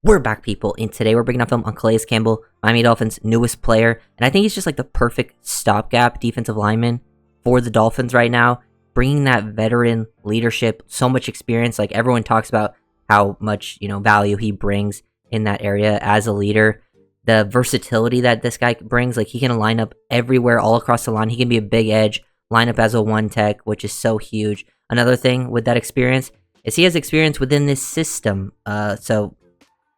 We're back, people, and today we're breaking down film on Calais Campbell, Miami Dolphins' newest player, and I think he's just like the perfect stopgap defensive lineman for the Dolphins right now, bringing that veteran leadership, so much experience. Like, everyone talks about how much, value he brings in that area as a leader. The versatility that this guy brings, like, he can line up everywhere, all across the line. He can be a big edge, line up as a one tech, which is so huge. Another thing with that experience is he has experience within this system, so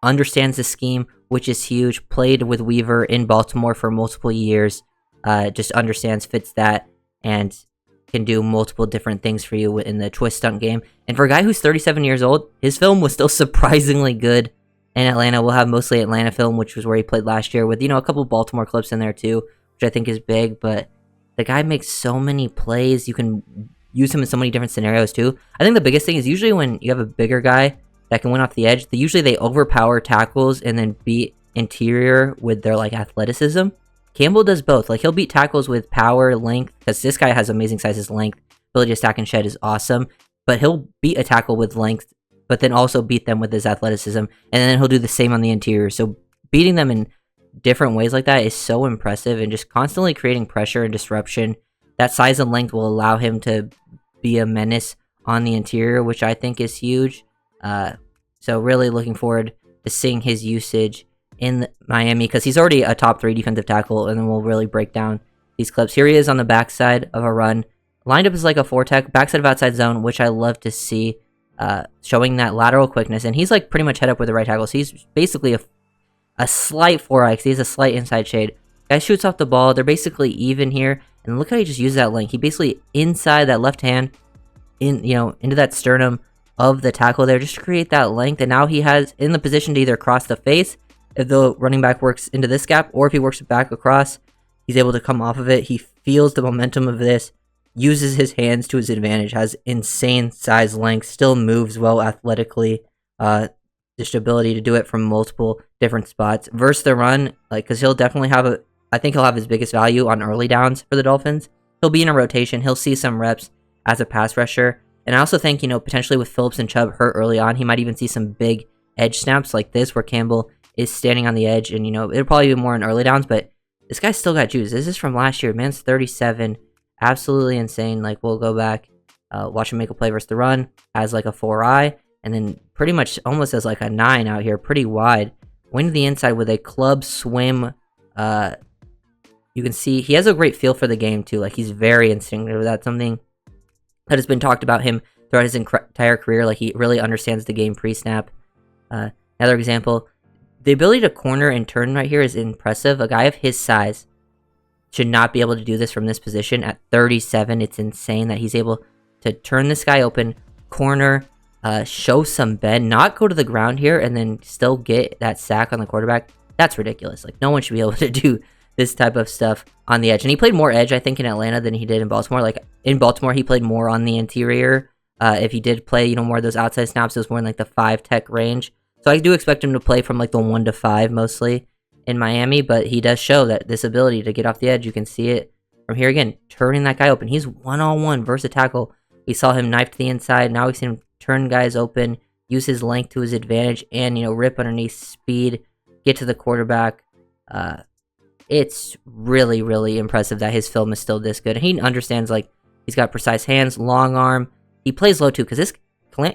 understands the scheme, which is huge. Played with Weaver in Baltimore for multiple years. Just understands, fits that, and can do multiple different things for you in the twist stunt game. And for a guy who's 37 years old, his film was still surprisingly good in Atlanta. We'll have mostly Atlanta film, which was where he played last year, with, a couple Baltimore clips in there too, which I think is big. But the guy makes so many plays. You can use him in so many different scenarios too. I think the biggest thing is usually when you have a bigger guy that can win off the edge, usually they overpower tackles and then beat interior with their athleticism. Campbell does both. He'll beat tackles with power, length, because this guy has amazing size. His length, ability to stack and shed is awesome, but he'll beat a tackle with length, but then also beat them with his athleticism, and then he'll do the same on the interior. So beating them in different ways like that is so impressive, and just constantly creating pressure and disruption. That size and length will allow him to be a menace on the interior, which I think is huge. So really looking forward to seeing his usage in Miami, because he's already a top 3 defensive tackle, and then we'll really break down these clips. Here he is on the backside of a run, lined up as like a 4-tech, backside of outside zone, which I love to see, showing that lateral quickness, and he's pretty much head up with the right tackle, so he's basically a slight 4-eye, because he has a slight inside shade. Guy shoots off the ball, they're basically even here, and look how he just uses that length. He basically inside that left hand, into that sternum of the tackle there, just to create that length, and now he has in the position to either cross the face if the running back works into this gap, or if he works back across, he's able to come off of it. He feels the momentum of this, uses his hands to his advantage, has insane size length, still moves well athletically, just ability to do it from multiple different spots. Versus the run, because he'll definitely have I think he'll have his biggest value on early downs for the Dolphins. He'll be in a rotation, he'll see some reps as a pass rusher. And I also think, potentially with Phillips and Chubb hurt early on, he might even see some big edge snaps like this, where Campbell is standing on the edge, and, it'll probably be more in early downs, but this guy's still got juice. This is from last year. Man's 37. Absolutely insane. We'll go back, watch him make a play versus the run, has a 4-eye, and then pretty much almost as a 9 out here, pretty wide. Wing to the inside with a club swim. You can see he has a great feel for the game, too. He's very instinctive. That's something that has been talked about him throughout his entire career. He really understands the game pre-snap. Another example, the ability to corner and turn right here is impressive. A guy of his size should not be able to do this from this position at 37. It's insane that he's able to turn this guy open, corner, show some bend, not go to the ground here, and then still get that sack on the quarterback. That's ridiculous. No one should be able to do this type of stuff on the edge. And he played more edge, I think, in Atlanta than he did in Baltimore. In Baltimore, he played more on the interior. If he did play, more of those outside snaps, it was more in the 5-tech range. So I do expect him to play from the 1 to 5 mostly in Miami, but he does show that this ability to get off the edge. You can see it from here again, turning that guy open. He's one-on-one versus tackle. We saw him knife to the inside. Now we've seen him turn guys open, use his length to his advantage, and, rip underneath, speed, get to the quarterback. It's really, really impressive that his film is still this good. And he understands, he's got precise hands, long arm. He plays low, too, because this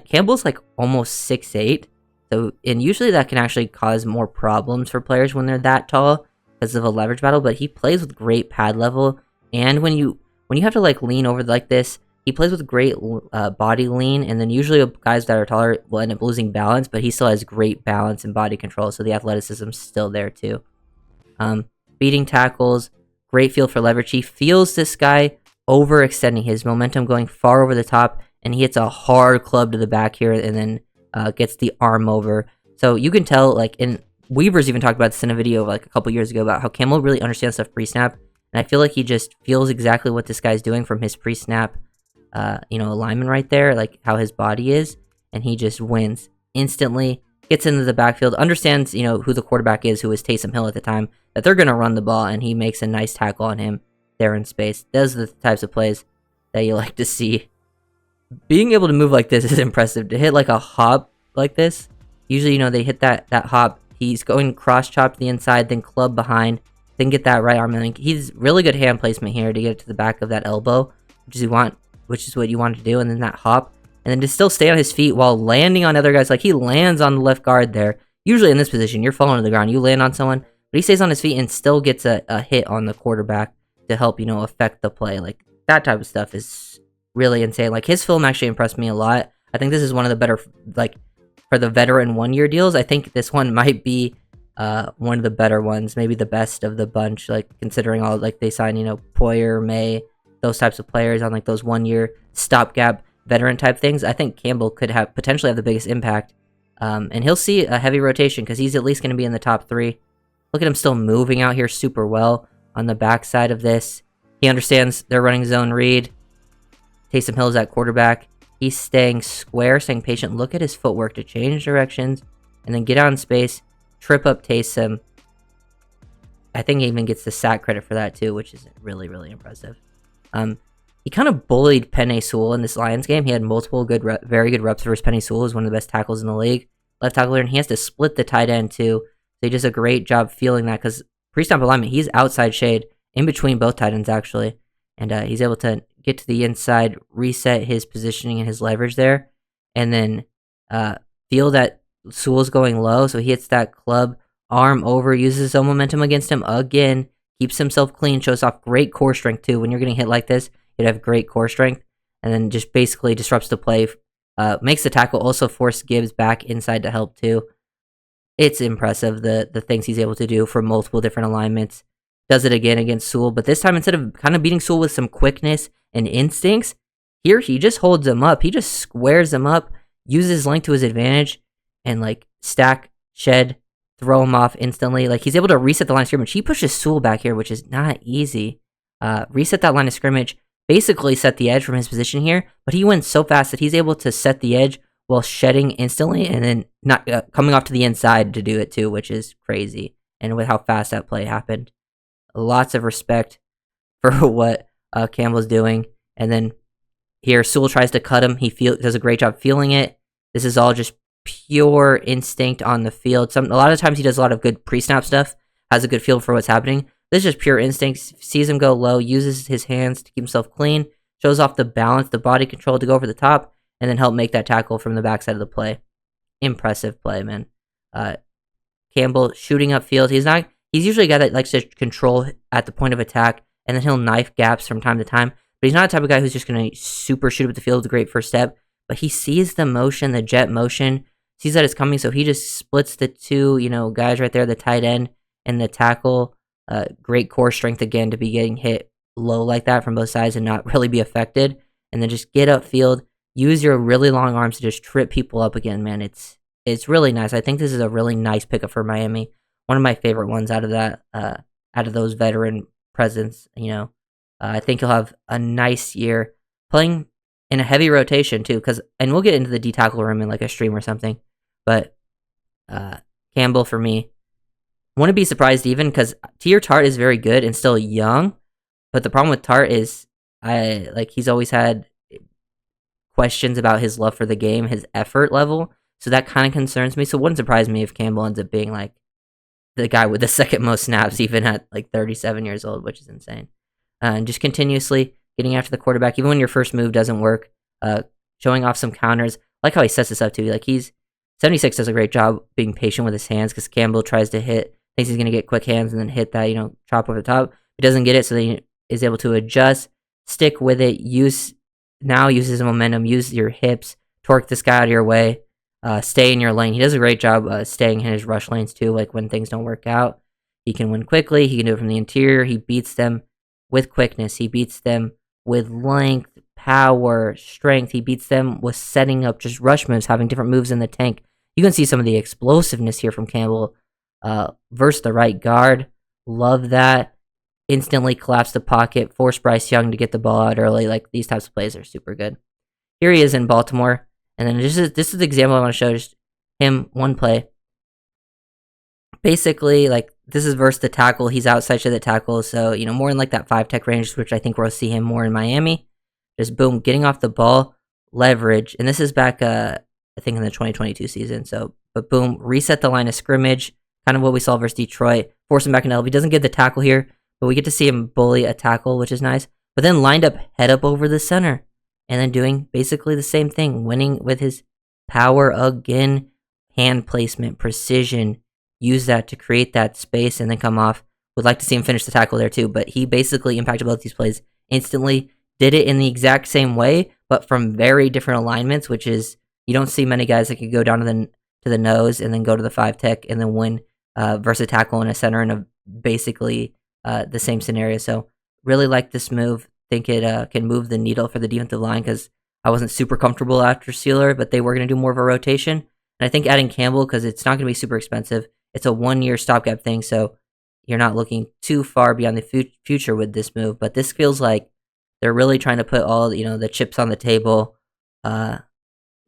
Campbell's, almost 6'8". So, and usually that can actually cause more problems for players when they're that tall because of a leverage battle. But he plays with great pad level. And when you have to, lean over like this, he plays with great body lean. And then usually guys that are taller will end up losing balance. But he still has great balance and body control. So the athleticism's still there, too. Beating tackles, great feel for leverage. He feels this guy overextending, his momentum going far over the top, and he hits a hard club to the back here, and then gets the arm over. So you can tell, and Weaver's even talked about this in a video a couple years ago about how Campbell really understands stuff pre-snap, and I feel like he just feels exactly what this guy's doing from his pre-snap, alignment right there, how his body is, and he just wins instantly. Gets into the backfield, understands, who the quarterback is, who was Taysom Hill at the time, that they're going to run the ball, and he makes a nice tackle on him there in space. Those are the types of plays that you like to see. Being able to move like this is impressive. To hit a hop like this Usually, they hit that hop. He's going cross chop to the inside, then club behind, then get that right arm link. He's really good hand placement here to get it to the back of that elbow, which is what you want to do, and then that hop, and then to still stay on his feet while landing on other guys. Like, he lands on the left guard there. Usually in this position, you're falling to the ground, you land on someone, but he stays on his feet and still gets a hit on the quarterback to help, affect the play. Like, that type of stuff is really insane. Like, his film actually impressed me a lot. I think this is one of the better, like, for the veteran one-year deals. I think this one might be one of the better ones, maybe the best of the bunch, like, considering all, like, they sign, Poyer, May, those types of players on, like, those one-year stopgap veteran type things. I think Campbell could potentially have the biggest impact, and he'll see a heavy rotation because he's at least going to be in the top 3. Look at him still moving out here super well on the backside of this. He understands they're running zone read. Taysom Hill's at quarterback. He's staying square, staying patient. Look at his footwork to change directions and then get out in space, trip up Taysom. I think he even gets the sack credit for that too, which is really, really impressive. He kind of bullied Penei Sewell in this Lions game. He had multiple very good reps versus Penei Sewell, who's one of the best tackles in the league. Left tackle, and he has to split the tight end too. So he does a great job feeling that because pre-snap alignment, he's outside shade in between both tight ends actually. And he's able to get to the inside, reset his positioning and his leverage there, and then feel that Sewell's going low, so he hits that club, arm over, uses his own momentum against him again, keeps himself clean, shows off great core strength too. When you're getting hit like this, you'd have great core strength, and then just basically disrupts the play, makes the tackle, also force Gibbs back inside to help too. It's impressive, the things he's able to do for multiple different alignments. Does it again against Sewell, but this time instead of kind of beating Sewell with some quickness and instincts, here he just holds him up. He just squares him up, uses length to his advantage, and like stack, shed, throw him off instantly. Like, he's able to reset the line of scrimmage. He pushes Sewell back here, which is not easy. Reset that line of scrimmage, basically set the edge from his position here, but he went so fast that he's able to set the edge while shedding instantly and then not coming off to the inside to do it too, which is crazy. And with how fast that play happened. Lots of respect for what Campbell's doing. And then here, Sewell tries to cut him. He does a great job feeling it. This is all just pure instinct on the field. A lot of times he does a lot of good pre-snap stuff, has a good feel for what's happening. This is just pure instinct. Sees him go low, uses his hands to keep himself clean, shows off the balance, the body control to go over the top, and then help make that tackle from the backside of the play. Impressive play, man. Campbell shooting upfield. He's usually a guy that likes to control at the point of attack, and then he'll knife gaps from time to time. But he's not the type of guy who's just going to super shoot up the field with a great first step. But he sees the motion, the jet motion, sees that it's coming, so he just splits the two, guys right there, the tight end and the tackle. Great core strength again to be getting hit low like that from both sides and not really be affected. And then just get upfield, use your really long arms to just trip people up again, man. It's really nice. I think this is a really nice pickup for Miami. One of my favorite ones out of that, out of those veteran presence. I think he'll have a nice year playing in a heavy rotation too. And we'll get into the D tackle room in like a stream or something. But Campbell for me, wouldn't be surprised even because Tier Tart is very good and still young. But the problem with Tart is he's always had questions about his love for the game, his effort level. So that kind of concerns me. So it wouldn't surprise me if Campbell ends up being like the guy with the second most snaps, even at like 37 years old, which is insane. And just continuously getting after the quarterback, even when your first move doesn't work, showing off some counters. Like how he sets this up too. Like 76 does a great job being patient with his hands because Campbell tries to thinks he's going to get quick hands and then hit that, chop over the top. He doesn't get it, so he is able to adjust, stick with it, use his momentum, use your hips, torque this guy out of your way. Stay in your lane. He does a great job staying in his rush lanes too, like when things don't work out. He can win quickly. He can do it from the interior. He beats them with quickness. He beats them with length, power, strength. He beats them with setting up just rush moves, having different moves in the tank. You can see some of the explosiveness here from Campbell versus the right guard. Love that. Instantly collapse the pocket, force Bryce Young to get the ball out early. Like, these types of plays are super good. Here he is in Baltimore. And then this is the example I want to show, just him, one play. Basically, like, this is versus the tackle. He's outside to the tackle, so, more in, like, that 5-tech range, which I think we'll see him more in Miami. Just, boom, getting off the ball, leverage. And this is back, I think, in the 2022 season, so but boom, reset the line of scrimmage, kind of what we saw versus Detroit, force him back in LB. Doesn't get the tackle here, but we get to see him bully a tackle, which is nice. But then lined up head up over the center, and then doing basically the same thing, winning with his power again, hand placement, precision, use that to create that space and then come off. Would like to see him finish the tackle there too, but he basically impacted both these plays instantly, did it in the exact same way, but from very different alignments, which is, you don't see many guys that could go down to the nose and then go to the 5 tech and then win versus a tackle in a center in a basically the same scenario. So really like this move. Think it can move the needle for the defensive line because I wasn't super comfortable after Sealer, but they were going to do more of a rotation. And I think adding Campbell, because it's not going to be super expensive, it's a 1-year stopgap thing, so you're not looking too far beyond the future with this move. But this feels like they're really trying to put all the chips on the table. Not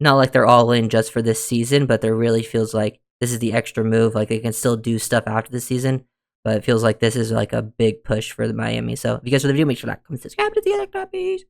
like they're all in just for this season, but there really feels like this is the extra move. Like they can still do stuff after the season, but it feels like this is like a big push for the Miami. So if you guys want the video, make sure to like, comment, subscribe to the other copies.